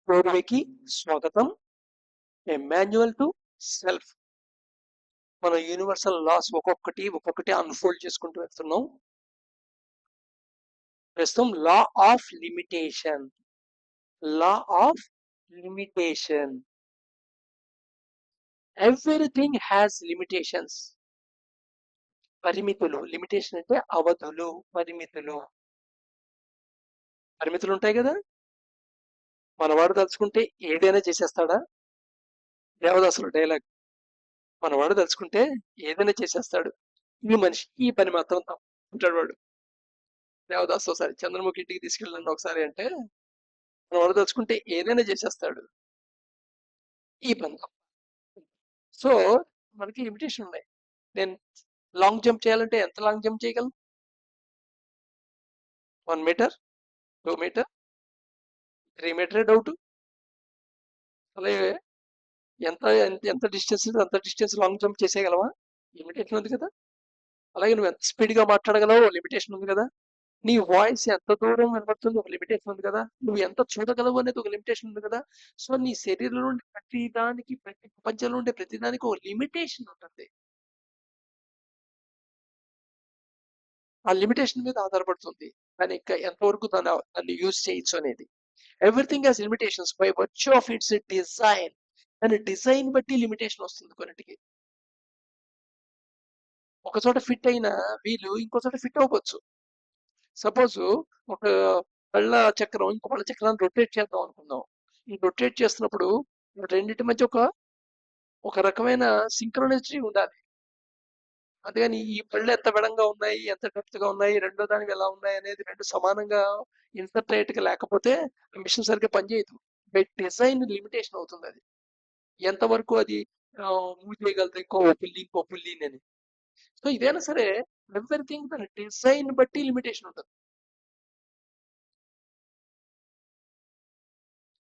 పూర్వకి స్వాగతం. ఏ manual to self. మన universal laws ఒక్కొక్కటి అన్ఫోల్డ్ చేసుకుంటూ వెళ్తున్నాం. ప్రస్తుతం law of limitation. Law of limitation. Everything has limitations. పరిమితులు. లిమిటేషన్ అంటే అవధులు, పరిమితులు. పరిమితులు ఉంటాయి కదా. మనవాడు తలుచుకుంటే ఏదైనా చేసేస్తాడా? దేవదాసులు డైలాగ్. మనవాడు తలుచుకుంటే ఏదైనా చేసేస్తాడు. ఈ మనిషి ఈ పని మాత్రం తప్పుంటాడు వాడు. దేవదాస్ ఒకసారి చంద్రముఖి ఇంటికి తీసుకెళ్ళండి ఒకసారి అంటే మనం తలుచుకుంటే ఏదైనా చేసేస్తాడు, ఈ పని తప్ప. సో మనకి లిమిటేషన్ ఉన్నాయి. నేను లాంగ్ జంప్ చేయాలంటే ఎంత లాంగ్ జంప్ చేయగలను? 1 మీటర్, 2 మీటర్, 3 మీటరే డౌట్. అలాగే ఎంత ఎంత డిస్టెన్స్ అంత డిస్టెన్స్ లాంగ్ జంప్ చేసేయగలవా? లిమిటేషన్ ఉంది కదా. అలాగే నువ్వు ఎంత స్పీడ్గా మాట్లాడగలవో లిమిటేషన్ ఉంది కదా. నీ వాయిస్ ఎంత దూరం వినబడుతుంది ఒక లిమిటేషన్ ఉంది కదా. నువ్వు ఎంత చూడగలవు అనేది ఒక లిమిటేషన్ ఉంది కదా. సో నీ శరీరంలో నుండి ప్రతిదానికి, ప్రతి ప్రపంచంలో ఉండే ప్రతిదానికి ఒక లిమిటేషన్ ఉంటుంది. ఆ లిమిటేషన్ మీద ఆధారపడుతుంది కానీ ఇంకా ఎంతవరకు దాన్ని యూజ్ చేయొచ్చు అనేది. Everything has limitations by virtue of it's design. కానీ డిజైన్ బట్టి లిమిటేషన్ వస్తుంది కొన్నిటికి. ఒక చోట ఫిట్ అయిన వీలు ఇంకో చోట ఫిట్ అవ్వచ్చు. సపోజ్ ఒక బళ్ళ చక్రం ఇంకో బళ్ళ చక్రాన్ని రొటేట్ చేద్దాం అనుకుందాం. ఈ రొటేట్ చేస్తున్నప్పుడు రెండింటి మధ్య ఒక రకమైన సింక్రోనిసిటీ ఉండాలి. అందుకని ఈ పళ్ళు ఎంత బలంగా ఉన్నాయి, ఎంత డెప్త్ గా ఉన్నాయి, రెండో దానికి ఎలా ఉన్నాయి అనేది రెండు సమానంగా ఇన్సర్ట్ గా లేకపోతే మిషన్ సరిగ్గా పనిచేయదు. బై డిజైన్ లిమిటేషన్ అవుతుంది. అది ఎంతవరకు అది మూవ్ చేయగలుగుతాయి ఇంకో పుల్లి అని. సో ఇదైనా సరే ఎవ్రీథింగ్ దాని డిజైన్ బట్టి లిమిటేషన్ ఉంటుంది.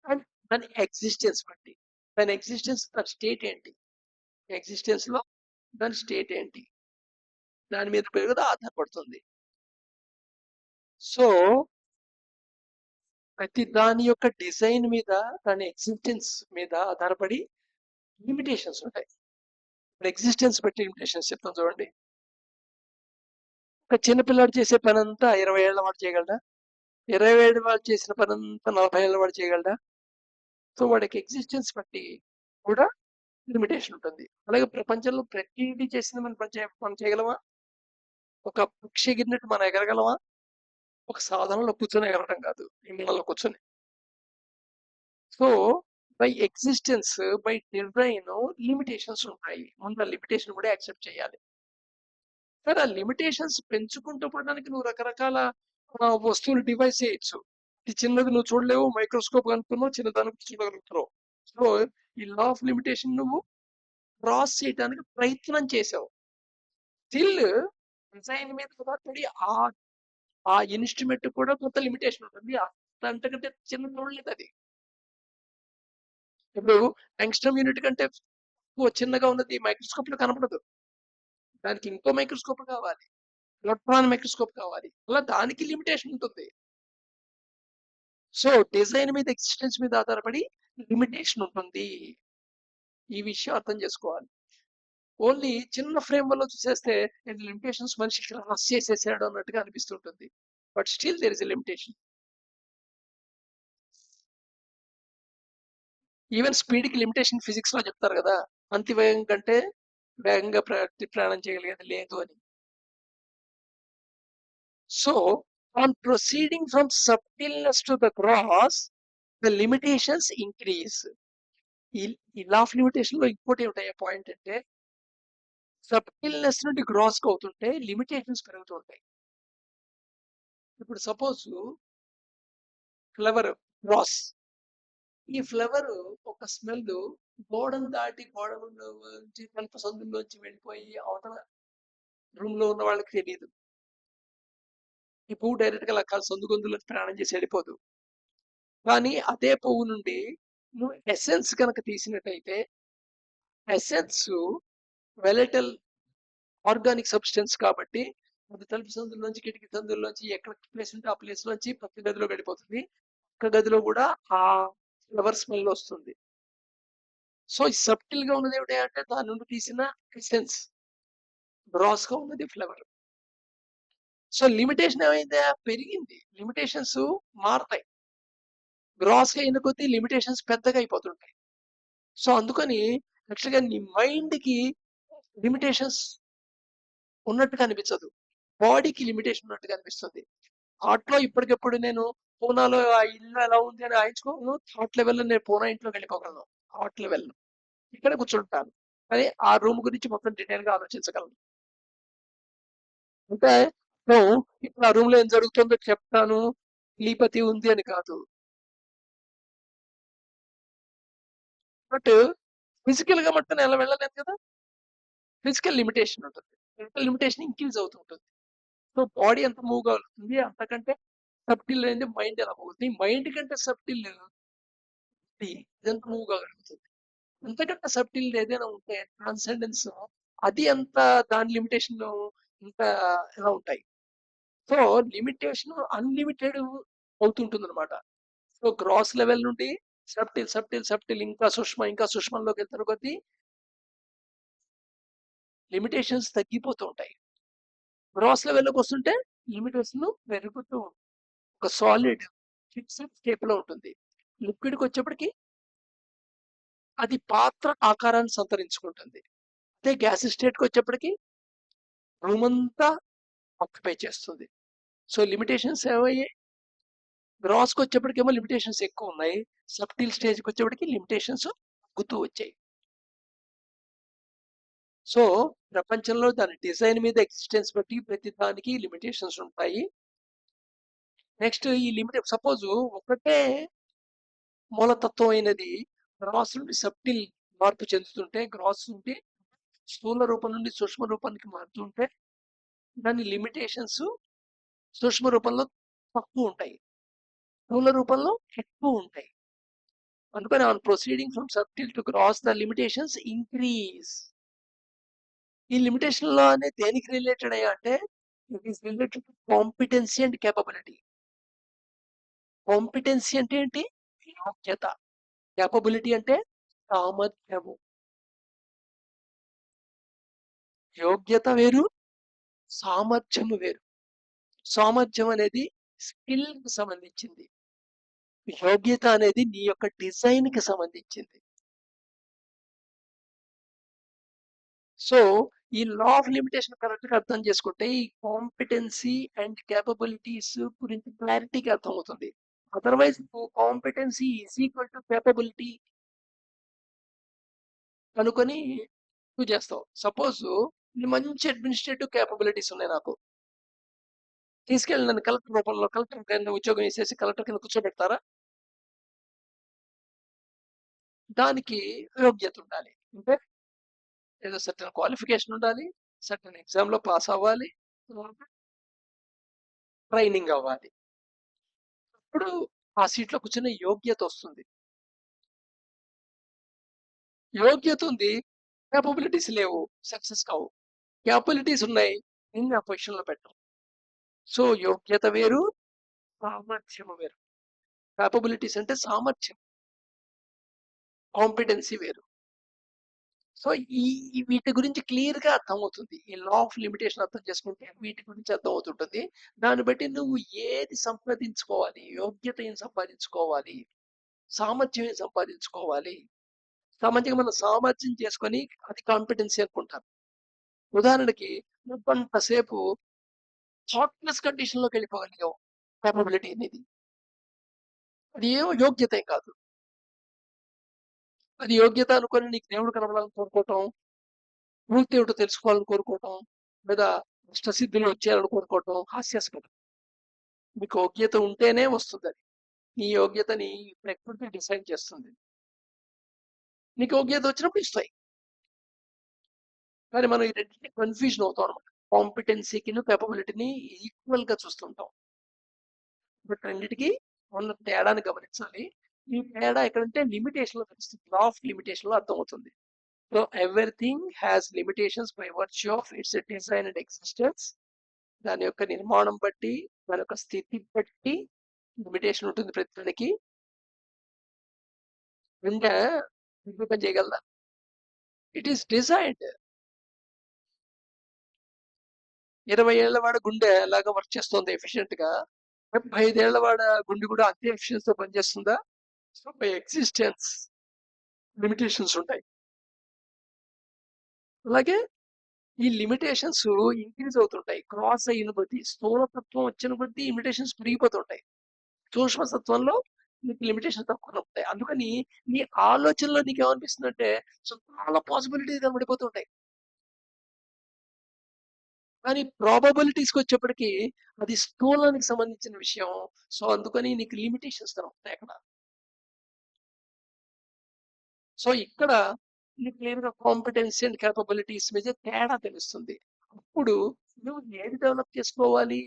అండ్ దాని ఎగ్జిస్టెన్స్ బట్టి, దాని ఎగ్జిస్టెన్స్ దాని స్టేట్ ఏంటి, ఎగ్జిస్టెన్స్ లో దాని స్టేట్ ఏంటి, దాని మీద పెరుగుదల ఆధారపడుతుంది. సో ప్రతి దాని యొక్క డిజైన్ మీద, దాని ఎగ్జిస్టెన్స్ మీద ఆధారపడి లిమిటేషన్స్ ఉంటాయి. ఇప్పుడు ఎగ్జిస్టెన్స్ బట్టి లిమిటేషన్స్ చెప్తాం చూడండి. ఒక చిన్నపిల్లాడు చేసే పని అంతా 20 ఏళ్ళ వాడు చేయగలడా? 20 ఏళ్ళ వాడు చేసిన పని అంతా 40 ఏళ్ళ వాడు చేయగలడా? సో వాడికి ఎగ్జిస్టెన్స్ బట్టి కూడా లిమిటేషన్ ఉంటుంది. అలాగే ప్రపంచంలో ప్రతిదీ చేసిన మనం చేయగలమా? ఒక పక్షి ఎగిరినట్టు మనం ఎగరగలమా? ఒక సాధనంలో కూర్చొని ఎగరడం కాదు, విమానంలో కూర్చొని. So by existence, by design limitations ఉంటాయి. ముందు ఆ లిమిటేషన్ కూడా యాక్సెప్ట్ చేయాలి. సరే ఆ లిమిటేషన్స్ పెంచుకుంటూ పోవడానికి నువ్వు రకరకాల వస్తువులు డివైస్ చేయొచ్చు. ఇది చిన్నది నువ్వు చూడలేవు, మైక్రోస్కోప్ అనుకున్నావు, చిన్నదానికి చూడగలుగుతున్నావు. సో ఈ లా ఆఫ్ లిమిటేషన్ నువ్వు క్రాస్ చేయడానికి ప్రయత్నం చేసావు. స్టిల్ డిజైన్ మీద ఆధారపడి ఆ ఇన్స్ట్రుమెంట్ కూడా కొంత లిమిటేషన్ ఉంటుంది. అంతకంటే చిన్న చూడలేదు అది. ఇప్పుడు యాంగ్స్ట్రమ్ యూనిట్ కంటే చిన్నగా ఉన్నది మైక్రోస్కోప్ లో కనపడదు. దానికి ఇంకో మైక్రోస్కోప్ కావాలి, ఎలక్ట్రాన్ మైక్రోస్కోప్ కావాలి. అలా దానికి లిమిటేషన్ ఉంటుంది. సో డిజైన్ మీద, ఎగ్జిస్టెన్స్ మీద ఆధారపడి లిమిటేషన్ ఉంటుంది. ఈ విషయం అర్థం చేసుకోవాలి. ఓన్లీ చిన్న ఫ్రేమ్ వల్ల చూసేస్తే లిమిటేషన్స్ మనిషికి రస్ చేసేసాడు అన్నట్టుగా అనిపిస్తుంటుంది. But still there is a limitation. Even speed కి లిమిటేషన్ ఫిజిక్స్ లో చెప్తారు కదా, అంతి వేగం కంటే వేగంగా ప్రయాణం చేయగలిగేది లేదు అని. So on proceeding from subtleness to the gross, the limitations increase. ఈ లా ఆఫ్ లిమిటేషన్ లో ఇంకోటి ఏమిటయ్యే పాయింట్ అంటే, సబ్టిల్నెస్ నుండి గ్రాస్ కి అవుతుంటే లిమిటేషన్స్ పెరుగుతుంటాయి. ఇప్పుడు సపోజ్ ఫ్లవర్ గ్రాస్, ఈ ఫ్లవర్ ఒక స్మెల్ గోడను దాటి, గోడ నుంచి తలుపు సందులోంచి వెళ్ళిపోయి అవతల రూమ్ లో ఉన్న వాళ్ళకి తెలియదు. ఈ పువ్వు డైరెక్ట్ గా లెక్కలు సందు గొంతులో ప్రయాణం చేసి వెళ్ళిపోదు. కానీ అదే పువ్వు నుండి నువ్వు ఎసెన్స్ కనుక తీసినట్టయితే, ఎసెన్స్ వెలటల్ ఆర్గానిక్ సబ్స్టెన్స్ కాబట్టి అది తలుపు సందులోంచి, కిటికీ సందులోంచి, ఎక్కడ ప్లేస్ ఉంటే ఆ ప్లేస్ లోంచి ప్రతి గదిలో వెళ్ళిపోతుంది. ఒక్క గదిలో కూడా ఆ ఫ్లవర్ స్మెల్ వస్తుంది. సో ఈ సబ్టిల్ గా ఉన్నది ఏమిటి అంటే దాని నుండి తీసిన ఎసెన్స్, గ్రాస్ గా ఉన్నది ఫ్లవర్. సో లిమిటేషన్ ఏమైందా, పెరిగింది. లిమిటేషన్స్ మారతాయి. గ్రాస్ గా అయిన కొద్దీ లిమిటేషన్స్ పెద్దగా అయిపోతుంటాయి. సో అందుకని యాక్చువల్గా నీ మైండ్ కి లిమిటేషన్స్ ఉన్నట్టుగా అనిపించదు, బాడీకి లిమిటేషన్ ఉన్నట్టుగా అనిపిస్తుంది. థాట్ లో ఇప్పటికెప్పుడు నేను పూనాలో ఆ ఇల్లు ఎలా ఉంది అని ఆయించుకోను, థాట్ లెవెల్లో నేను పూనా ఇంట్లోకి వెళ్ళిపోగలను. థాట్ లెవెల్ ఇక్కడ కూర్చుంటాను, కానీ ఆ రూమ్ గురించి మొత్తం డీటెయిల్ గా ఆలోచించగలను. అంటే సో ఇప్పుడు ఆ రూమ్ లో ఏం జరుగుతుందో చెప్తాను, లీపతి ఉంది అని కాదు. బట్ ఫిజికల్ గా మట్టుకు ఎలా వెళ్ళలేదు కదా, ఫిజికల్ లిమిటేషన్ ఉంటుంది. ఫిజికల్ లిమిటేషన్ ఇంక్రీజ్ అవుతుంటుంది. సో బాడీ ఎంత మూవ్ అవుతుంది, అంతకంటే సబ్టిల్ అనేది మైండ్ ఎలా మూవ్ అవుతుంది. మైండ్ కంటే సబ్టిల్ ఇదంతా మూవ్ కాగలుగుతుంది. అంతకంటే సబ్టిల్ ఏదైనా ఉంటే ట్రాన్సెండెన్స్, అది ఎంత, దాని లిమిటేషన్ ఇంత ఎలా ఉంటాయి. సో లిమిటేషన్ అన్లిమిటెడ్ అవుతుంటుంది అనమాట. సో గ్రాస్ లెవెల్ నుండి సబ్టిల్ సబ్టిల్ సబ్టిల్ ఇంకా సూక్ష్మ ఇంకా సూక్ష్మంలోకి వెళ్తున్న కొద్దీ లిమిటేషన్స్ తగ్గిపోతూ ఉంటాయి. గ్రాస్ లెవెల్లోకి వస్తుంటే లిమిటేషన్ పెరుగుతూ ఉంటుంది. ఒక సాలిడ్ ఫిక్స్డ్ స్టేప్ లో ఉంటుంది. లిక్విడ్కి వచ్చేప్పటికి అది పాత్ర ఆకారాన్ని సంతరించుకుంటుంది. అదే గ్యాస్ స్టేట్కి వచ్చేప్పటికి రూమ్ అంతా ఆక్యుపై చేస్తుంది. సో లిమిటేషన్స్ ఏమయ్యాయి, గ్రాస్కి వచ్చేప్పటికేమో లిమిటేషన్స్ ఎక్కువ ఉన్నాయి, సబ్టిల్ స్టేజ్కి వచ్చేప్పటికి లిమిటేషన్స్ తగ్గుతూ వచ్చాయి. సో ప్రపంచంలో దాని డిజైన్ మీద ఎగ్జిస్టెన్స్ బట్టి ప్రతి దానికి లిమిటేషన్స్ ఉంటాయి. నెక్స్ట్ ఈ లిమిట్ సపోజ్ ఒకటే మూలతత్వం అయినది గ్రాస్ నుండి సబ్టిల్ మార్పు చెందుతుంటే, గ్రాస్ నుండి స్థూల రూపం నుండి సూక్ష్మ రూపానికి మారుతుంటే దాని లిమిటేషన్స్ సూక్ష్మ రూపంలో తక్కువ ఉంటాయి, స్థూల రూపంలో ఎక్కువ ఉంటాయి. అందుకని on proceeding from subtle to gross the limitations increase. ఈ లిమిటేషన్ లో అనేది దేనికి రిలేటెడ్ అయ్యా అంటే it is related to competency and capability. Competency అంటే ఏంటి, యోగ్యత. కేపబిలిటీ అంటే సామర్థ్యము. యోగ్యత వేరు, సామర్థ్యము వేరు. సామర్థ్యం అనేది స్కిల్ కి సంబంధించింది, యోగ్యత అనేది నీ యొక్క డిజైన్ కి సంబంధించింది. సో ఈ లా ఆఫ్ లిమిటేషన్ కరెక్ట్ గా అర్థం చేసుకుంటే ఈ కాంపిటెన్సీ అండ్ కేపబిలిటీస్ గురించి క్లారిటీగా అర్థమవుతుంది. Otherwise competency is equal to capability అనుకొని నువ్వు చేస్తావు. సపోజ్ మంచి అడ్మినిస్ట్రేటివ్ కేపబిలిటీస్ ఉన్నాయి నాకు, తీసుకెళ్ళి నన్ను కలెక్టర్ రూపంలో కలెక్టర్ కింద ఉద్యోగం వేసేసి కలెక్టర్ కింద కూర్చోబెడతారా? దానికి యోగ్యత ఉండాలి. అంటే ఏదో సర్టన్ క్వాలిఫికేషన్ ఉండాలి, సర్టన్ ఎగ్జామ్ లో పాస్ అవ్వాలి, ట్రైనింగ్ అవ్వాలి. ఇప్పుడు ఆ సీట్ లో కూర్చునే యోగ్యత వస్తుంది. యోగ్యత ఉంది, కేపబిలిటీస్ లేవు, సక్సెస్ కావు. కేపబిలిటీస్ ఉన్నాయి, నిన్ను ఆ పొజిషన్ లో పెట్టవు. సో యోగ్యత వేరు, సామర్థ్యం వేరు. కేపబిలిటీస్ అంటే సామర్థ్యం, కాంపిటెన్సీ వేరు. సో వీటి గురించి క్లియర్ గా అర్థమవుతుంది. ఈ లా ఆఫ్ లిమిటేషన్ అర్థం చేసుకుంటే వీటి గురించి అర్థమవుతుంటుంది. దాన్ని బట్టి నువ్వు ఏది సంపాదించుకోవాలి, యోగ్యత ఏం సంపాదించుకోవాలి, సామర్థ్యం ఏం సంపాదించుకోవాలి. సామాన్యంగా మనం సామర్థ్యం చేసుకొని అది కాంపిటెన్సీ అనుకుంటాం. ఉదాహరణకి నువ్వు కొంతసేపు థాట్లెస్ కండిషన్ లోకి వెళ్ళిపోగలిగావు, కేపబిలిటీ అనేది. అది ఏమో యోగ్యత ఏం కాదు. అది యోగ్యత అనుకొని నీకు దేవుడు కనబడాలని కోరుకోవటం, పూర్తి ఏమిటో తెలుసుకోవాలని కోరుకోవటం, లేదా అష్టసిద్ధులు వచ్చేయాలని కోరుకోవటం హాస్యాస్పదం. మీకు యోగ్యత ఉంటేనే వస్తుంది అది. నీ యోగ్యతని ప్రకృతి డిసైడ్ చేస్తుంది. నీకు యోగ్యత వచ్చినప్పుడు ఇస్తాయి. కానీ మనం ఈ రెండింటిని కన్ఫ్యూజన్ అవుతాం అనమాట. కాంపిటెన్సీకి కేపబిలిటీని ఈక్వల్ గా చూస్తుంటాం. బట్ రెండింటికి ఉన్న తేడాని గమనించాలి. ఈ తేడా ఎక్కడంటే లిమిటేషన్ లో తెలుస్తుంది, లా ఆఫ్ లిమిటేషన్ లో అర్థమవుతుంది. So everything has limitations by virtue of it's design and existence. దాని యొక్క నిర్మాణం బట్టి, దాని యొక్క స్థితి బట్టి లిమిటేషన్ ఉంటుంది ప్రతి దానికి. గుండె పని చేయగలదా? It is designed. 20 ఏళ్ల వాడి గుండె ఎలాగా వర్క్ చేస్తుంది ఎఫిషియెంట్ గా, 75 ఏళ్ల వాడ గుండె కూడా అంతే ఎఫిషియన్సీ తో పనిచేస్తుందా? సో బై ఎగ్జిస్టెన్స్ లిమిటేషన్స్ ఉంటాయి. అలాగే ఈ లిమిటేషన్స్ ఇంక్రీజ్ అవుతుంటాయి. క్రాస్ అయిన కొద్దీ, స్థూలతత్వం వచ్చిన కొద్దీ లిమిటేషన్స్ పెరిగిపోతుంటాయి. సూక్ష్మతత్వంలో నీకు లిమిటేషన్ తక్కువ ఉంటాయి. అందుకని నీ ఆలోచనలో నీకేమనిపిస్తుందంటే సో చాలా పాసిబిలిటీస్ కనబడిపోతుంటాయి. కానీ ప్రాబబిలిటీస్కి వచ్చేప్పటికి అది స్థూలానికి సంబంధించిన విషయం. సో అందుకని నీకు లిమిటేషన్స్ కనబడతాయి అక్కడ. సో ఇక్కడ నీకు క్లియర్‌గా కాంపిటెన్సీ అండ్ కేపబిలిటీస్ మధ్య తేడా తెలుస్తుంది. అప్పుడు నువ్వు ఏది డెవలప్ చేసుకోవాలి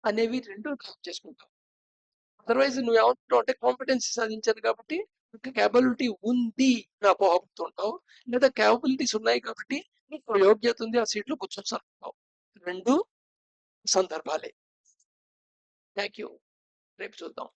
అనేవి 2 డెవలప్ చేసుకుంటావు. అదర్‌వైజ్ నువ్వేమనుకుంటావు అంటే కాంపిటెన్సీ సాధించాను కాబట్టి నాకు కేపబిలిటీ ఉంది అని అపోహపడుతుంటావు. లేదా కేపబిలిటీస్ ఉన్నాయి కాబట్టి నీకు యోగ్యత ఉంది ఆ సీట్‌లో కూర్చోవచ్చు. 2 సందర్భాలే. Thank you. రేపు చూద్దాం.